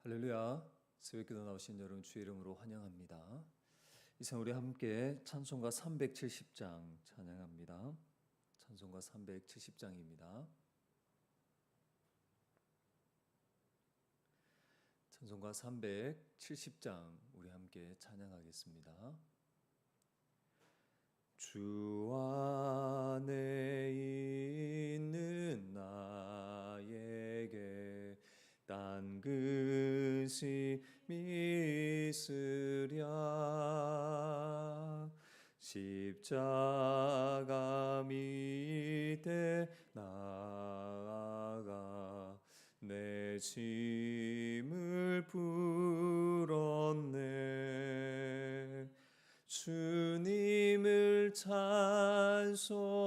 할렐루야. 새벽기도 나오신 여러분 주의 이름으로 환영합니다. 이 시간 우리 함께 찬송가 370장 찬양합니다. 찬송가 370장입니다. 찬송가 370장 우리 함께 찬양하겠습니다. 주 안에 있는 나에게 딴 것이 있으랴. 십자가 밑에 나아가 내 짐을 풀었네. 주님을 찬송하면서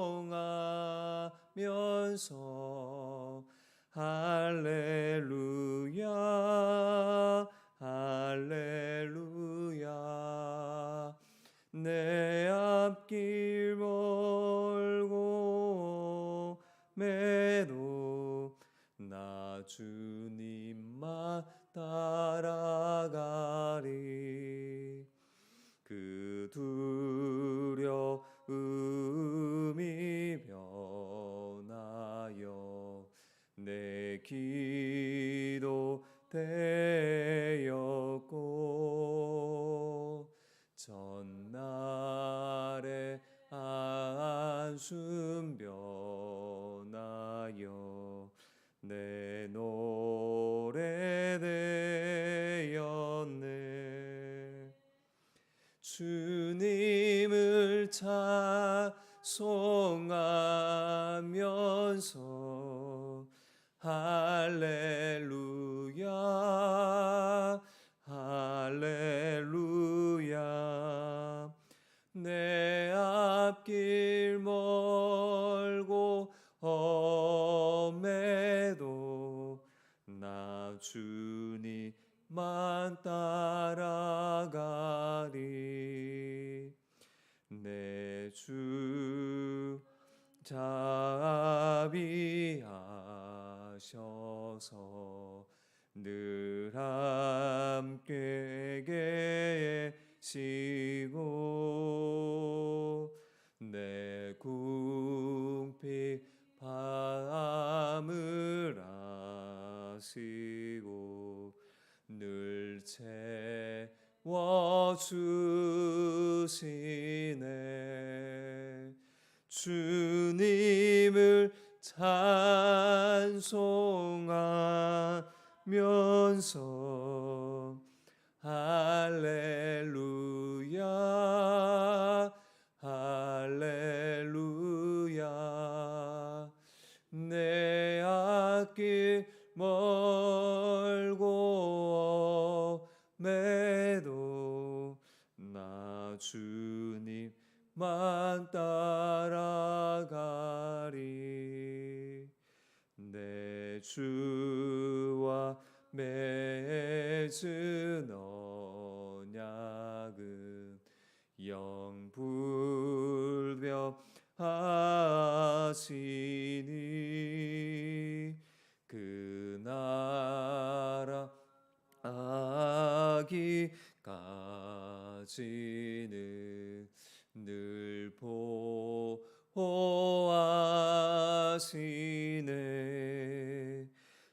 할렐루야 할렐루야. 내 앞길 멀고 매도 나 주님만 따라가리. 그 두려움이 변하여 내 기도 되었고, 전날에 안숨 변하여 내 노래 되었네. 주님을 찬송하면서 할렐루야 할렐루야. 내 앞길 멀고 험해도 나 주님만 따라가리. 내 주 자비하셔서 늘 함께 계시고, 내 궁핍 밤을 아시고 늘 채워주시네. 주님을 찬송하면서 할렐루야 할렐루야. 내 앞길 멀고 험해도 나 주님만 따라가리. 내 주와 맺은 언약은 영불변하시니, 그 나라 아기까지는 늘 보호하시네.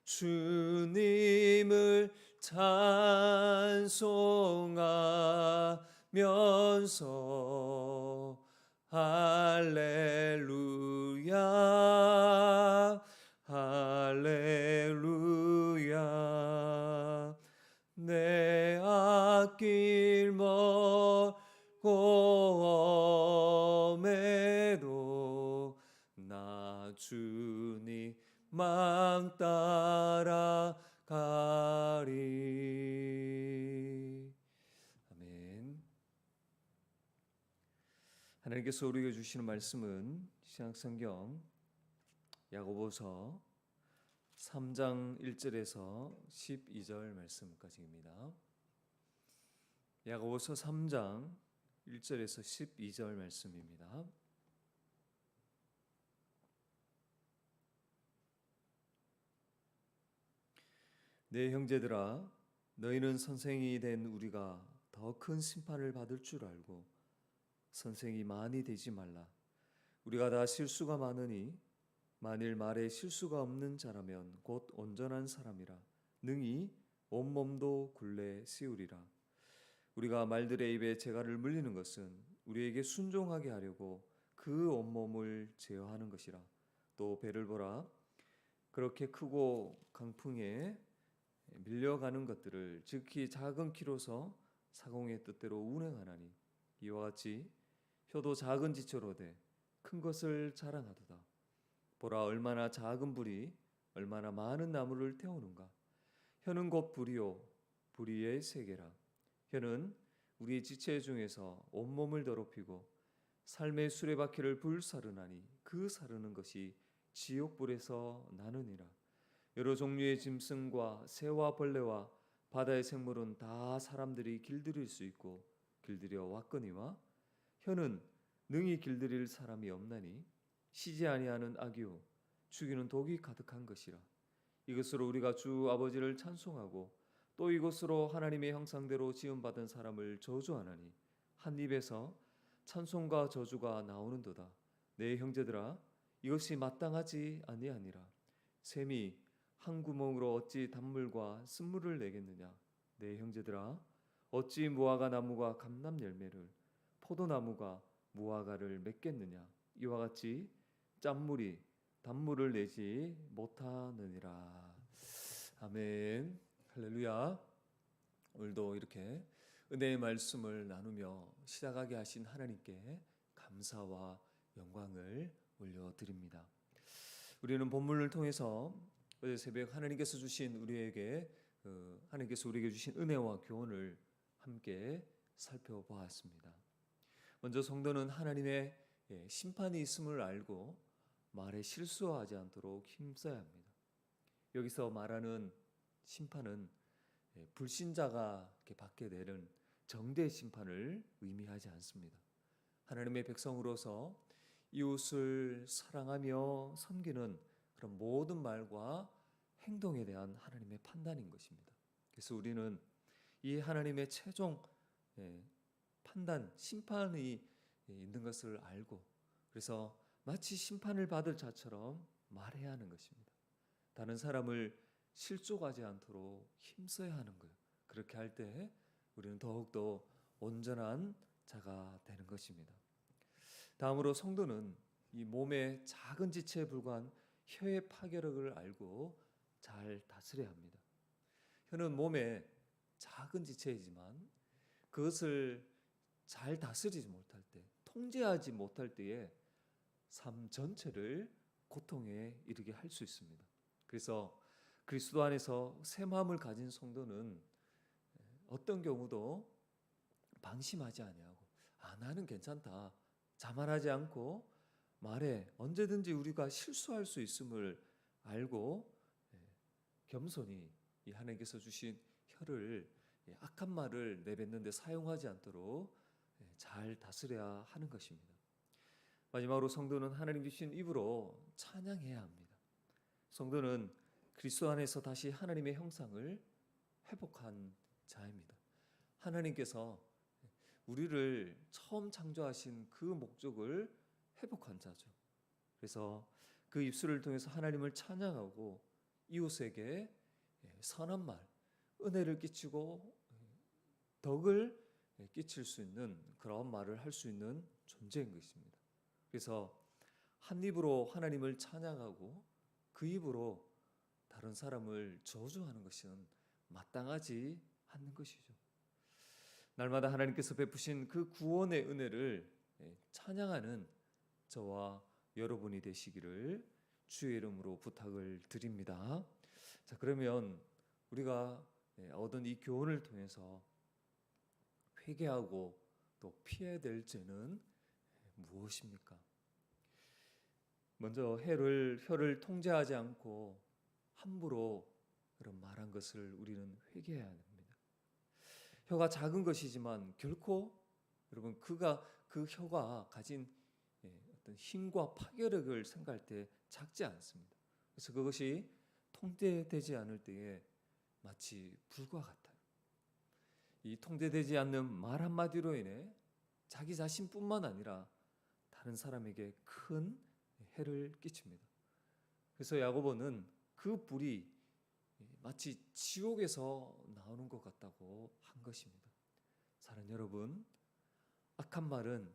주님을 찬송하면서 할렐루야 할렐루야. 내 앞길 멀고 험해도 나 주님만 따라가리. 아멘. 하나님께서 우리에게 주시는 말씀은 신약성경 야고보서 3장 1절에서 12절 말씀까지입니다. 야고보서 3장 1절에서 12절 말씀입니다. 내 형제들아, 너희는 선생이 된 우리가 더 큰 심판을 받을 줄 알고 선생이 많이 되지 말라. 우리가 다 실수가 많으니 만일 말에 실수가 없는 자라면 곧 온전한 사람이라 능히 온몸도 굴레 씌우리라. 우리가 말들의 입에 재갈을 물리는 것은 우리에게 순종하게 하려고 그 온몸을 제어하는 것이라. 또 배를 보라. 그렇게 크고 강풍에 밀려가는 것들을 즉히 작은 키로서 사공의 뜻대로 운행하나니 이와 같이 혀도 작은 지체로 돼 큰 것을 자랑하도다. 보라, 얼마나 작은 불이 얼마나 많은 나무를 태우는가. 혀는 곧 불이요 불의의 세계라. 혀는 우리의 지체 중에서 온몸을 더럽히고 삶의 수레바퀴를 불사르나니 그 사르는 것이 지옥불에서 나느니라. 여러 종류의 짐승과 새와 벌레와 바다의 생물은 다 사람들이 길들일 수 있고 길들여 왔거니와 혀는 능히 길들일 사람이 없나니 쉬지 아니하는 악이요 죽이는 독이 가득한 것이라. 이것으로 우리가 주 아버지를 찬송하고 또 이것으로 하나님의 형상대로 지음받은 사람을 저주하나니 한 입에서 찬송과 저주가 나오는도다. 내 형제들아, 이것이 마땅하지 아니하니라. 샘이 한 구멍으로 어찌 단물과 쓴물을 내겠느냐. 내 형제들아, 어찌 무화과 나무가 감람 열매를 포도나무가 무화과를 맺겠느냐. 이와 같이 짠물이 단물을 내지 못하느니라. 아멘. 할렐루야. 오늘도 이렇게 은혜의 말씀을 나누며 시작하게 하신 하나님께 감사와 영광을 올려드립니다. 우리는 본문을 통해서 어제 새벽 하나님께서 주신 하나님께서 우리에게 주신 은혜와 교훈을 함께 살펴보았습니다. 먼저 성도는 하나님의 심판이 있음을 알고 말에 실수하지 않도록 힘써야 합니다. 여기서 말하는 심판은 불신자가 받게 되는 정죄 심판을 의미하지 않습니다. 하나님의 백성으로서 이웃을 사랑하며 섬기는 그런 모든 말과 행동에 대한 하나님의 판단인 것입니다. 그래서 우리는 이 하나님의 최종 판단, 심판이 있는 것을 알고 그래서 마치 심판을 받을 자처럼 말해야 하는 것입니다. 다른 사람을 실족하지 않도록 힘써야 하는 거예요. 그렇게 할 때 우리는 더욱더 온전한 자가 되는 것입니다. 다음으로 성도는 이 몸의 작은 지체에 불과한 혀의 파괴력을 알고 잘 다스려야 합니다. 혀는 몸의 작은 지체이지만 그것을 잘 다스리지 못할 때, 통제하지 못할 때에 삶 전체를 고통에 이르게 할 수 있습니다. 그래서 그리스도 안에서 새 마음을 가진 성도는 어떤 경우도 방심하지 아니하고 나는 괜찮다, 자만하지 않고 말에 언제든지 우리가 실수할 수 있음을 알고 겸손히 이 하나님께서 주신 혀를 악한 말을 내뱉는데 사용하지 않도록 잘 다스려야 하는 것입니다. 마지막으로 성도는 하나님 주신 입으로 찬양해야 합니다. 성도는 그리스도 안에서 다시 하나님의 형상을 회복한 자입니다. 하나님께서 우리를 처음 창조하신 그 목적을 회복한 자죠. 그래서 그 입술을 통해서 하나님을 찬양하고 이웃에게 선한 말, 은혜를 끼치고 덕을 끼칠 수 있는 그런 말을 할 수 있는 존재인 것입니다. 그래서 한 입으로 하나님을 찬양하고 그 입으로 다른 사람을 저주하는 것은 마땅하지 않는 것이죠. 날마다 하나님께서 베푸신 그 구원의 은혜를 찬양하는 저와 여러분이 되시기를 주의 이름으로 부탁을 드립니다. 자, 그러면 우리가 얻은 이 교훈을 통해서 회개하고 또 피해야 될 죄는 무엇입니까? 먼저 혀를 통제하지 않고 함부로 그런 말한 것을 우리는 회개해야 합니다. 혀가 작은 것이지만 결코 여러분 그 혀가 가진 어떤 힘과 파괴력을 생각할 때 작지 않습니다. 그래서 그것이 통제되지 않을 때에 마치 불과 같아요. 이 통제되지 않는 말 한마디로 인해 자기 자신뿐만 아니라 다른 사람에게 큰 해를 끼칩니다. 그래서 야고보는 그 불이 마치 지옥에서 나오는 것 같다고 한 것입니다. 사랑하는 여러분, 악한 말은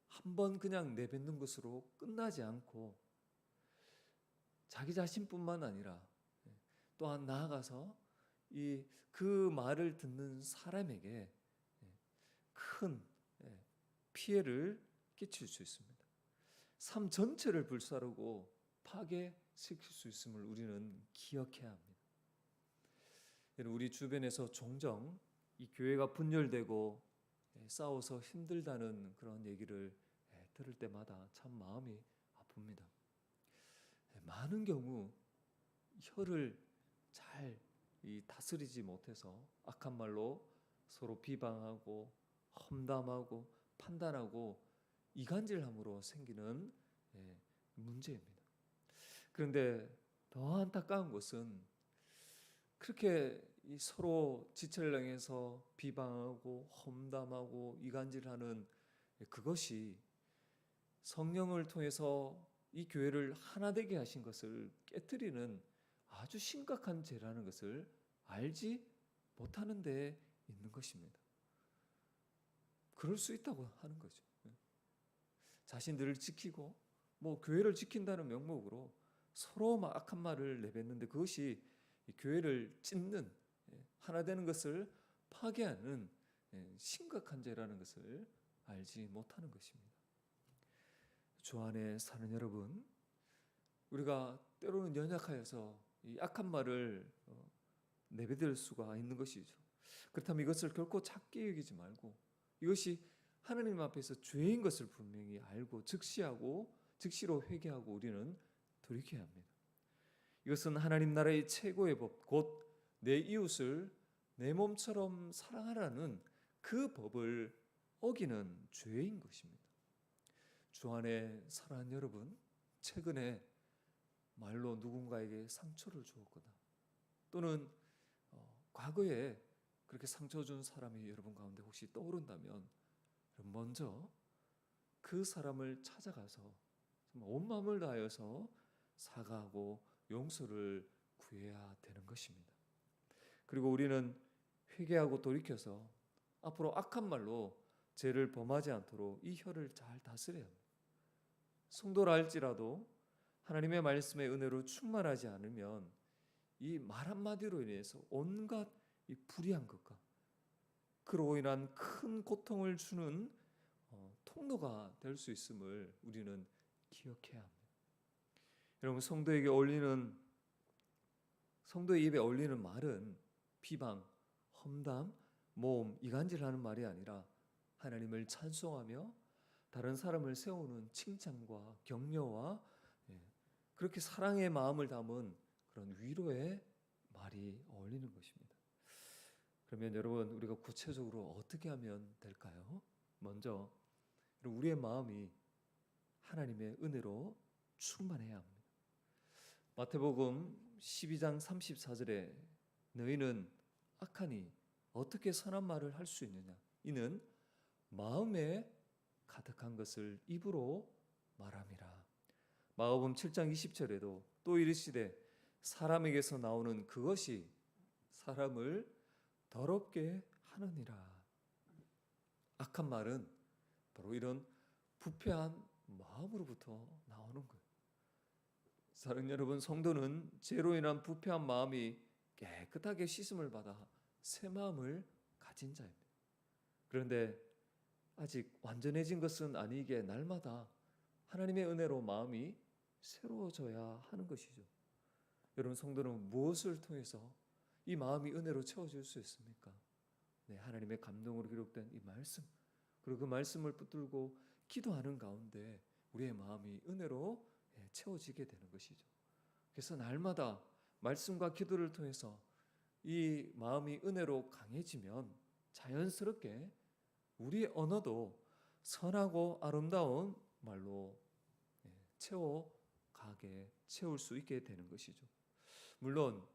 한 번 그냥 내뱉는 것으로 끝나지 않고 자기 자신뿐만 아니라 또한 나아가서 그 말을 듣는 사람에게 큰 피해를 끼칠 수 있습니다. 삶 전체를 불사르고 파괴시킬 수 있음을 우리는 기억해야 합니다. 우리 주변에서 종종 이 교회가 분열되고 싸워서 힘들다는 그런 얘기를 들을 때마다 참 마음이 아픕니다. 많은 경우 혀를 잘 다스리지 못해서 악한 말로 서로 비방하고 험담하고 판단하고 이간질함으로 생기는 문제입니다. 그런데 더 안타까운 것은 그렇게 서로 지체를 행해서 비방하고 험담하고 이간질하는 그것이 성령을 통해서 이 교회를 하나 되게 하신 것을 깨뜨리는 아주 심각한 죄라는 것을 알지 못하는 데 있는 것입니다. 그럴 수 있다고 하는 거죠. 자신들을 지키고 교회를 지킨다는 명목으로 서로 막 악한 말을 내뱉는데 그것이 교회를 찢는 하나 되는 것을 파괴하는 심각한 죄라는 것을 알지 못하는 것입니다. 주 안에 사는 여러분, 우리가 때로는 연약하여서 이 악한 말을 내뱉을 수가 있는 것이죠. 그렇다면 이것을 결코 작게 여기지 말고 이것이 하나님 앞에서 죄인 것을 분명히 알고 즉시로 회개하고 우리는 돌이켜야 합니다. 이것은 하나님 나라의 최고의 법, 곧 내 이웃을 내 몸처럼 사랑하라는 그 법을 어기는 죄인 것입니다. 주 안에 사랑하는 여러분, 최근에 말로 누군가에게 상처를 주었거나 또는 과거에 그렇게 상처 준 사람이 여러분 가운데 혹시 떠오른다면 먼저 그 사람을 찾아가서 온 마음을 다하여서 사과하고 용서를 구해야 되는 것입니다. 그리고 우리는 회개하고 돌이켜서 앞으로 악한 말로 죄를 범하지 않도록 이 혀를 잘 다스려야 합니다. 성도라 할지라도 하나님의 말씀의 은혜로 충만하지 않으면 이 말 한마디로 인해서 온갖 이 불의한 것과 그로 인한 큰 고통을 주는 통로가 될 수 있음을 우리는 기억해야 합니다. 여러분, 성도의 입에 어울리는 말은 비방, 험담, 모험, 이간질하는 말이 아니라 하나님을 찬송하며 다른 사람을 세우는 칭찬과 격려와 그렇게 사랑의 마음을 담은 그런 위로의 말이 어울리는 것입니다. 그러면 여러분, 우리가 구체적으로 어떻게 하면 될까요? 먼저 우리의 마음이 하나님의 은혜로 충만해야 합니다. 마태복음 12장 34절에 너희는 악하니 어떻게 선한 말을 할 수 있느냐? 이는 마음에 가득한 것을 입으로 말함이라. 마가복음 7장 20절에도 또 이르시되 사람에게서 나오는 그것이 사람을 더럽게 하느니라. 악한 말은 바로 이런 부패한 마음으로부터 나오는 거예요. 사랑하는 여러분, 성도는 죄로 인한 부패한 마음이 깨끗하게 씻음을 받아 새 마음을 가진 자입니다. 그런데 아직 완전해진 것은 아니기에 날마다 하나님의 은혜로 마음이 새로워져야 하는 것이죠. 여러분, 성도는 무엇을 통해서 이 마음이 은혜로 채워질 수 있습니까? 하나님의 감동으로 기록된 이 말씀, 그리고 그 말씀을 붙들고 기도하는 가운데 우리의 마음이 은혜로 채워지게 되는 것이죠. 그래서 날마다 말씀과 기도를 통해서 이 마음이 은혜로 강해지면 자연스럽게 우리의 언어도 선하고 아름다운 말로 채울 수 있게 되는 것이죠. 물론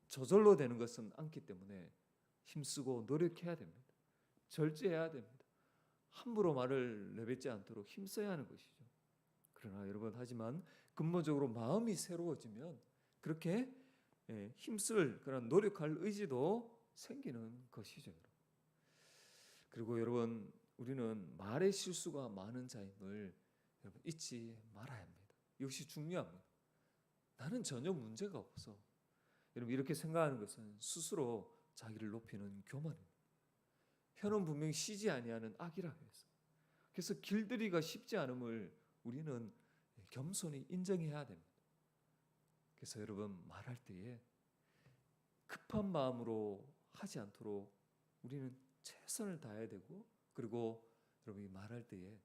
저절로 되는 것은 않기 때문에 힘쓰고 노력해야 됩니다. 절제해야 됩니다. 함부로 말을 내뱉지 않도록 힘써야 하는 것이죠. 그러나 여러분, 하지만 근본적으로 마음이 새로워지면 그렇게 힘쓸 그런 노력할 의지도 생기는 것이죠. 그리고 여러분, 우리는 말의 실수가 많은 자임을 여러분 잊지 말아야 합니다. 이것이 중요합니다. 나는 전혀 문제가 없어. 여러분, 이렇게 생각하는 것은 스스로 자기를 높이는 교만입니다. 혀는 분명히 쉬지 아니하는 악이라 해서. 그래서 길들이기가 쉽지 않음을 우리는 겸손히 인정해야 됩니다. 그래서 여러분, 말할 때에 급한 마음으로 하지 않도록 우리는 최선을 다해야 되고, 그리고 여러분이 말할 때에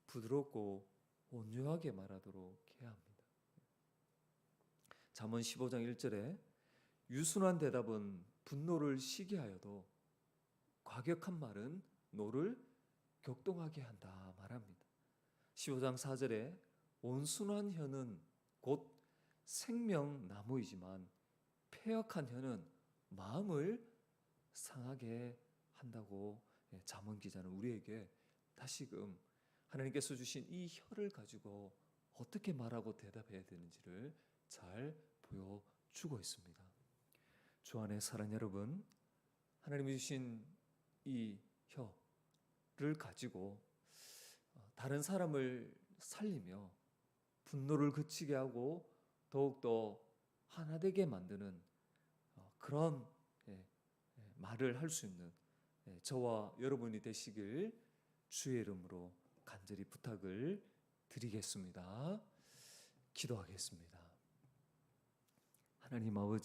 부드럽고 온유하게 말하도록 해야 합니다. 잠언 15장 1절에 유순한 대답은 분노를 시게 하여도 과격한 말은 노를 격동하게 한다 말합니다. 15장 4절에 온순한 혀는 곧 생명나무이지만 패역한 혀는 마음을 상하게 한다고 잠언 기자는 우리에게 다시금 하나님께서 주신 이 혀를 가지고 어떻게 말하고 대답해야 되는지를 잘 보여주고 있습니다. 주 안에 사랑 여러분, 하나님이 주신 이 혀를 가지고 다른 사람을 살리며 분노를 그치게 하고 더욱더 하나 되게 만드는 그런 말을 할 수 있는 저와 여러분이 되시길 주의 이름으로 간절히 부탁을 드리겠습니다. 기도하겠습니다. 하나님 아버지,